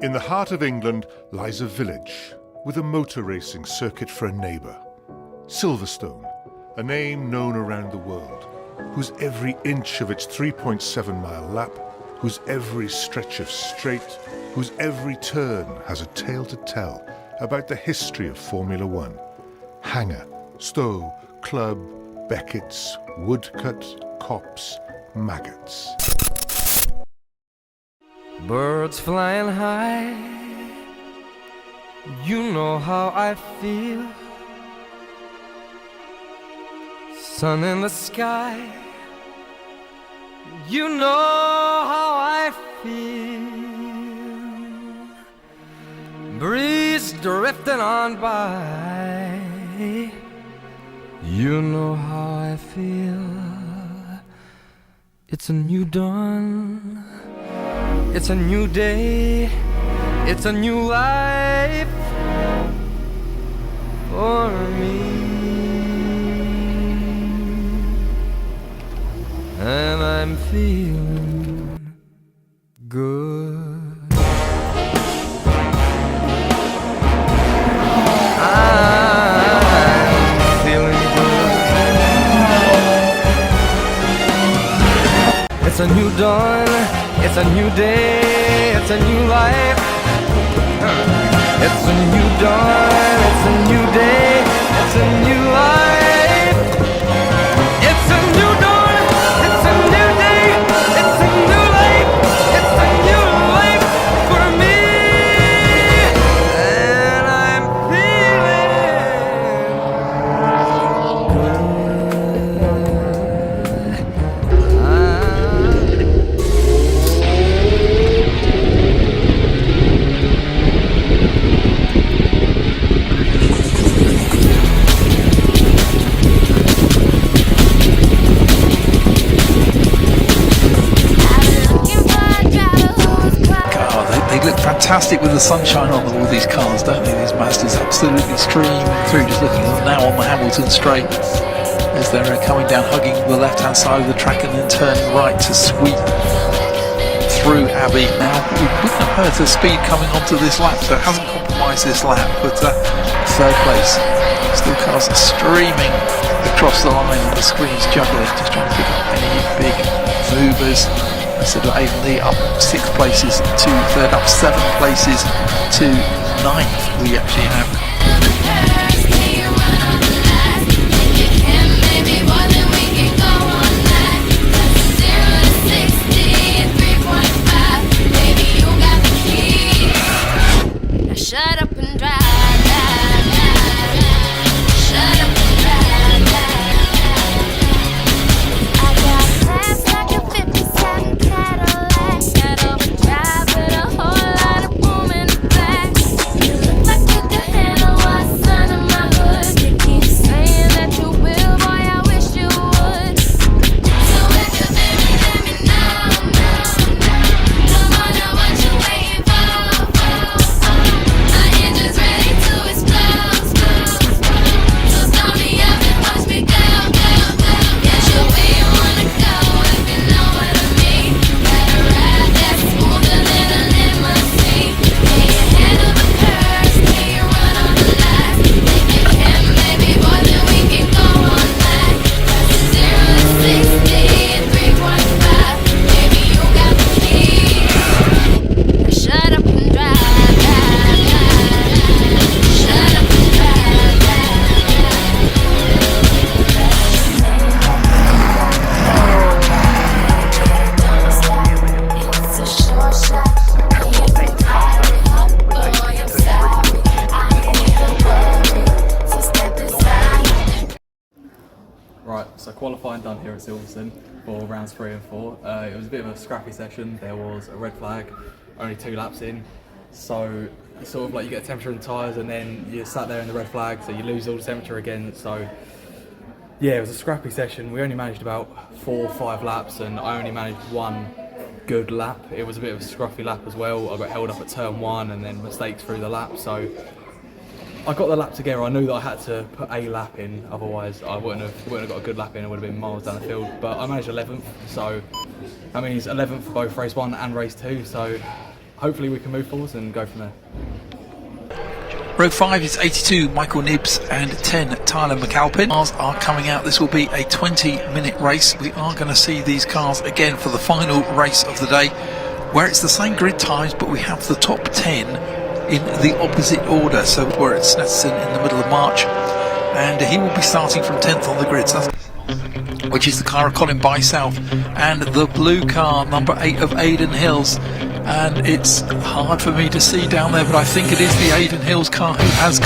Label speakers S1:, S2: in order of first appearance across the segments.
S1: In the heart of England lies a village with a motor racing circuit for a neighbour. Silverstone, a name known around the world, whose every inch of its 3.7-mile lap, whose every stretch of straight, whose every turn has a tale to tell about the history of Formula One. Hangar, Stowe, Club, Beckett's, Woodcut, Copse, Maggots.
S2: Birds flying high, you know how I feel. Sun in the sky, you know how I feel. Breeze drifting on by, you know how I feel. It's a new dawn, it's a new day, it's a new life for me. And I'm feeling good. I'm feeling good. It's a new dawn, it's a new day, it's a new life. It's a new dawn, it's a new day, it's a new life. It's a new dawn, it's a new day, it's a new life. It's a new life for me. And I'm
S3: They look fantastic with the sunshine on all these cars, don't they? These Mazdas absolutely streaming through. Just looking at them now on the Hamilton Straight as they're coming down, hugging the left-hand side of the track and then turning right to sweep through Abbey. Now, we wouldn't have heard the speed coming onto this lap, so it hasn't compromised this lap, but third place. Still cars are streaming across the line and the screen's juggling, just trying to pick up any big movers. Instead of Avonlea up 6 places to third, up 7 places to 9th. We actually have
S4: shut up and drive, drive, drive, drive. Shut up and drive, drive, drive. I got class like a 57 Cadillac. Got overdrive with a whole lot of boom in the back. You look like you could handle what's under my hood. You keep saying that you will, boy, I wish you would. So if you're there, let me know, know, know. Come on, now what you waiting for? Just ready to explode, explode, explode. So start me up and watch me go, go, go. Get you where you wanna go, if you know what I mean. Better ride that smoother than a limousine. Can you handle the curves? Can you run on the lights? If you can, baby boy, then we can go all night. 0 to 60 in 3.5. Baby, you got the key. Now shut up and drive, drive, drive. Shut up and drive, drive, drive. It's a short shot. If you tie it up, boy, I'm sorry. I ain't even worried, so step aside.
S5: Right, so qualifying done here at Silverstone for rounds 3 and 4. It was a bit of a scrappy session. There was a red flag, only 2 laps in. So it's sort of like you get a temperature in the tyres and then you're sat there in the red flag, so you lose all the temperature again. So yeah, it was a scrappy session. We only managed about 4 or 5 laps and I only managed 1 good lap. It was a bit of a scruffy lap as well. I got held up at turn 1 and then mistakes through the lap. So I got the lap together. I knew that I had to put a lap in, otherwise I wouldn't have got a good lap in. It would have been miles down the field. But I managed 11th, so that means 11th for both race 1 and race 2. So hopefully we can move forwards and go from there.
S3: Row 5 is 82 Michael Nibbs and 10 Tyler McAlpin. Cars are coming out. This will be a 20-minute race. We are going to see these cars again for the final race of the day, where it's the same grid times, but we have the top 10 in the opposite order. So we're at Snetterton in the middle of March, and he will be starting from 10th on the grid. So which is the car of Colin Bysouth, and the blue car, number 8 of Aidan Hills. And it's hard for me to see down there, but I think it is the Aidan Hills car who has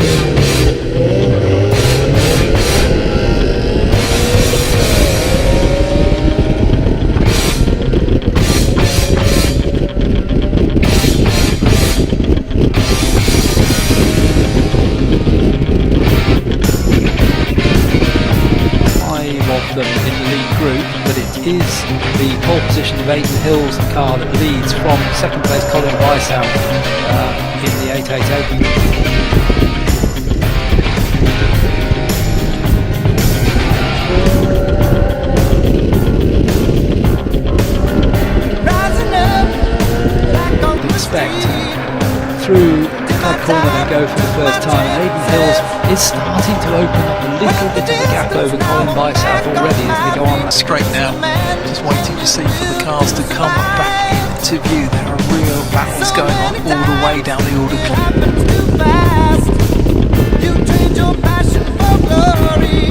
S6: of them in the lead group, but it is the pole position of Aidan Hills car that leads from second place Colin Bysouth in the 888. Expect through the club corner they go for the first time. Aidan Hills is starting to open up a little bit of the gap over Colin Bysouth already as they go on
S3: straight now. Just waiting to see for the cars to come back into view. There are real battles going on all the way down the order.
S7: You change your passion for glory.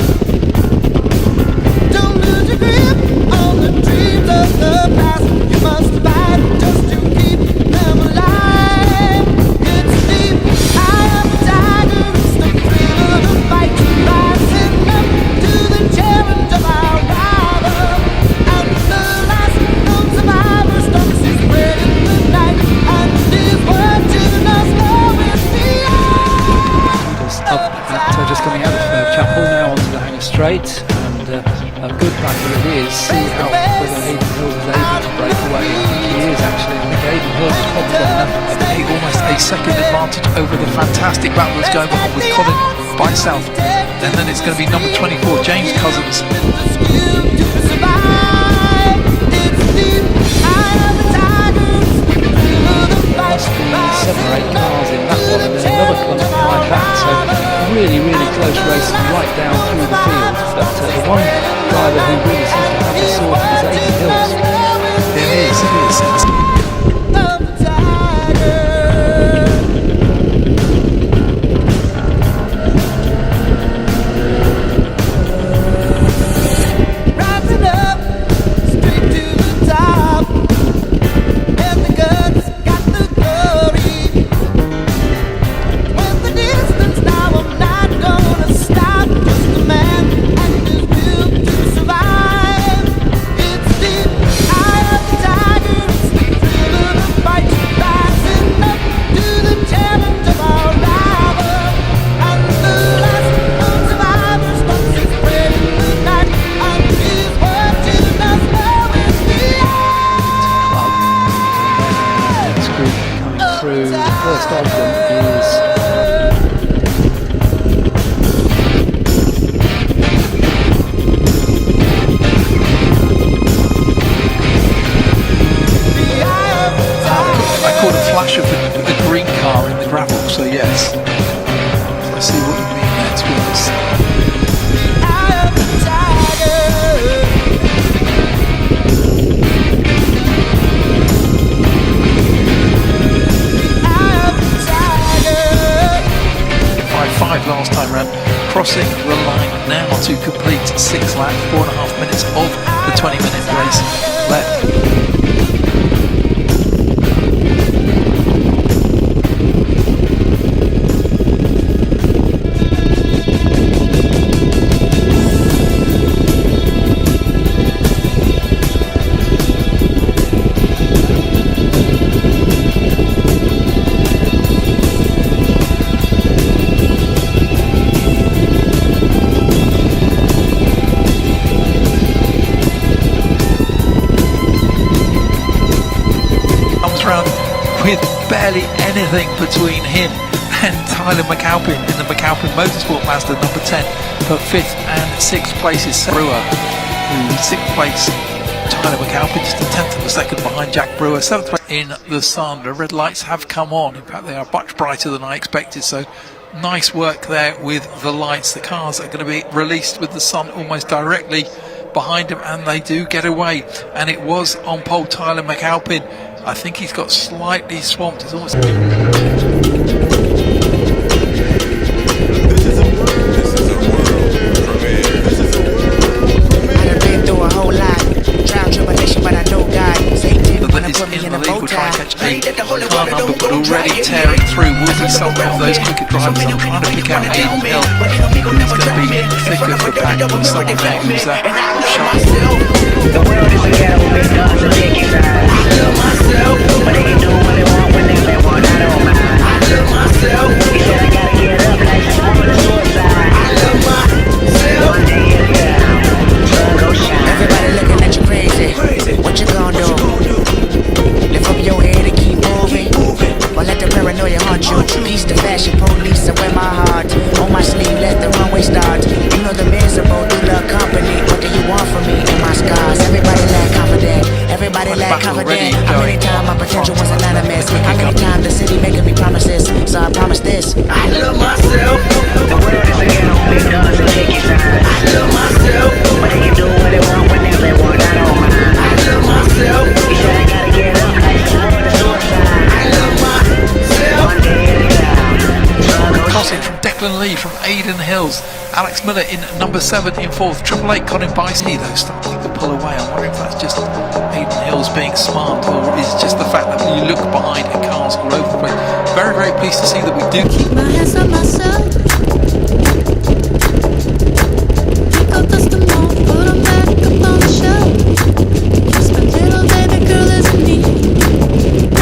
S7: Don't lose your grip on the dreams of the past. You must fight just to keep them alive. It's deep, eye of the tiger. It's the thrill of the fight. Rising up to the challenge of our rival. And the last known survivor stalks his spread in the night. And his watching us go with the eye.
S6: up at just coming out of Chapel now onto the Hanger Straight, and a good battle it is. See how whether Aidan Hills is able to break away. I think he is actually. I think Aidan Hills has probably got enough.
S3: I think almost a second advantage over the fantastic battle that's going on with Colin Bysouth. And then it's going to be number 24, James Cousins.
S6: Must be 7 or 8 cars in that one, and there's another clump behind that. So really close race right down through the field. But the one driver who really seems to have the sorted is Aidan Hills.
S3: It is.
S7: Rising up, straight to the top. And the guns got the glory. With the distance now, I'm not gonna stop. Just a man and his will to survive. It's the eye of the tiger. It's the thrill of the fight. Rising up to the challenge of our rival. And the last known survivor stalks his spread in the night. And he's watching us now with the eye.
S6: Next group coming through. The first of them is
S3: I caught a flash of a green car in the gravel, so yes. I see what you mean there, to be honest.
S7: Eye of the tiger. Eye of the tiger.
S3: 5-5 last time round, crossing the line now to complete 6 laps, 4.5 minutes of the 20-minute race left. With barely anything between him and Tyler McAlpin in the McAlpin Motorsport Mazda number 10 for 5th and 6th places. Brewer, who 6th place, Tyler McAlpin just a tenth of a second behind Jack Brewer. 7th place in the sun. The red lights have come on. In fact, they are much brighter than I expected. So nice work there with the lights. The cars are going to be released with the sun almost directly behind them, and they do get away. And it was on pole Tyler McAlpin. I think he's got slightly swamped. It's almost... that is in the lead. We'll try and catch a car number, but already tearing through will be some of those quicker drivers. I'm trying to pick out Aiden Hill, who's going to be in the thick of the pack with someone there who's sharp.
S8: The world is a ghetto, big guns and dick inside. I love myself, but they can do what they want whenever they want. I don't mind. I love myself. He said I gotta get up like some woman to suicide. I love myself. One day it's down, sun go shine.
S9: Everybody looking at you crazy. What you gonna do? Lift up your head and keep moving. Or let the paranoia haunt you. Peace the fashion police, I wear my heart on my sleeve, let the runway start. You know the miserable do love company. What do you want from me and my scars? Everybody lack confident. Everybody lack confident. How many times my potential was anonymous? How many times the city making me promises? So I promise this.
S8: I love myself. The world is a ghetto, big guns and dick inside. I love myself, but they can do what they want whenever they want. I don't mind. I love myself. He said I gotta get up like some woman to suicide. I love myself. One day it's down, sun go
S3: Crossing from Declan Lee from Aiden Hills. Alex Miller in number 7 in 4th. Triple Eight Colin Bicey though starting to pull away. I'm wondering if that's just Aiden Hills being smart, or is it just the fact that when you look behind at cars all over the place. Very, very pleased to see that we do keep
S4: My hands on myself. Pick up dust them all, put them back up on the shelf. Just my little baby girl isn't me.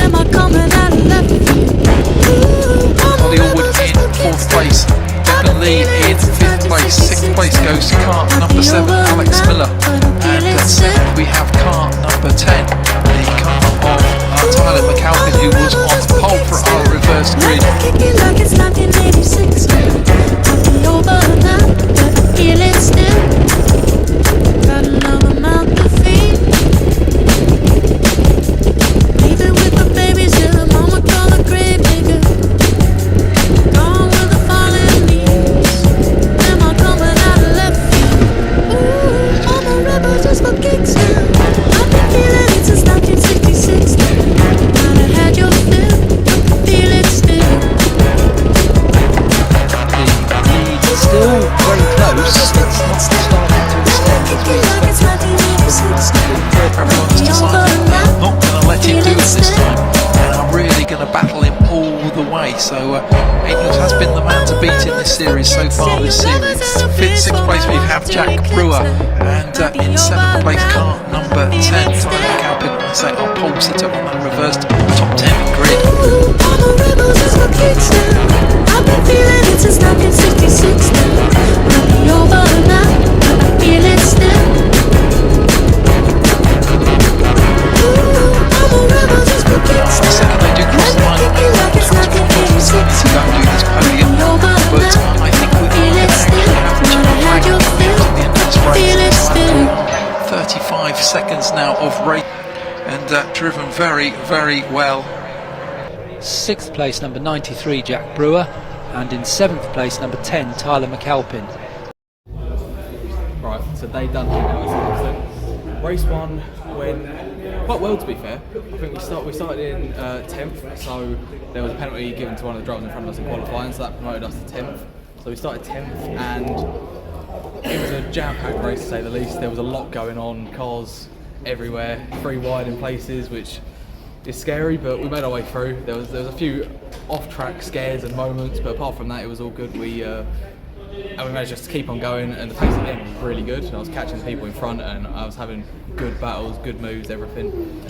S4: Am I coming out of left field?
S3: Holly Allwood in 4th place. Declan Lee in 5th place. 6th place goes to car number 7, Alex Miller. And at 7th we have car number 10, the car of Tyler McAlpin, who was on pole for our reverse grid.
S4: Kick it like it's 1986. I'll be over now, but I feel it still. Got another mouth to feed. Leaving with the babies, yeah, mama call the grave digger. Gone with the fallen leaves. Am I coming out of left field? Ooh, all my rebels just for kicks now. I've been feeling it since 1966 now. Might have had your fill, but I feel it still.
S6: It's still very close. It's not starting to extend as we expected.
S3: Everyone's decided they're not going to let him do it this time, and are really going to battle him all the way. So Aiden has been the man to beat in this series so far this series. 5th, 6th place we have Jack Brewer, and in 7th place car number 10, Tyler McAlpin. I say our pole sitter on that reversed top 10 grid.
S4: All the rebels is for kicks now. I've been feeling it since 1966 now. Might be over now, but I feel it still. Ooh, all the rebels is for kicks
S3: The
S4: now.
S3: second they do cross the line,
S4: Kick it like it's 1986
S3: to go and do this podium, but I think we're going to actually have the chance to at the end of this race. 35 seconds now of race, and driven very, very well.
S6: 6th place number 93 Jack Brewer, and in 7th place number 10 Tyler McAlpin.
S5: Right, so day done here now at Silverstone. Race 1 went quite well, to be fair. I think we started in 10th, so there was a penalty given to one of the drivers in front of us in qualifying, so that promoted us to 10th. So we started 10th, and it was a jam-packed race to say the least. There was a lot going on, cars everywhere, 3 wide in places, which is scary, but we made our way through. There was a few off-track scares and moments, but apart from that, it was all good. And we managed just to keep on going, and the pace at the end was really good. And I was catching people in front, and I was having good battles, good moves, everything.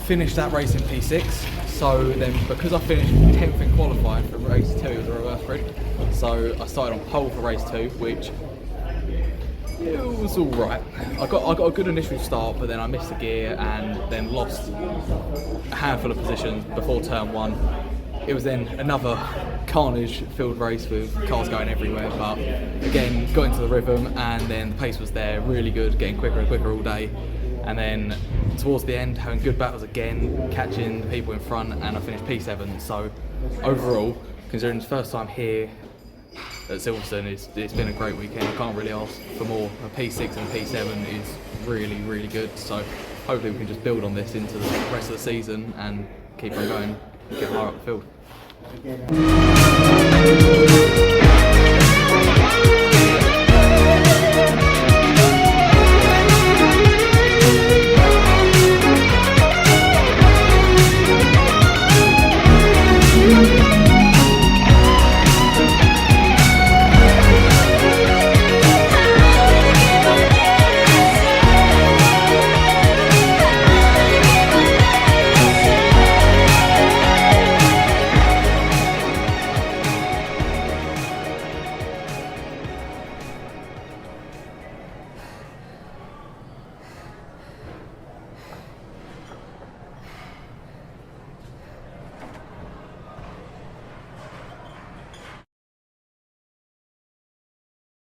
S5: Finished that race in P6, so then because I finished 10th in qualifying for race 2, it was a reverse grid. So I started on pole for race 2, which it was all right. I got a good initial start, but then I missed a gear and then lost a handful of positions before turn 1. It was then another carnage-filled race with cars going everywhere, but again, got into the rhythm, and then the pace was there, really good, getting quicker and quicker all day. And then towards the end, having good battles again, catching the people in front, and I finished P7. So overall, considering it's the first time here at Silverstone, it's been a great weekend. I can't really ask for more. A P6 and a P7 is really, really good. So hopefully we can just build on this into the rest of the season and keep on going, get higher up the field.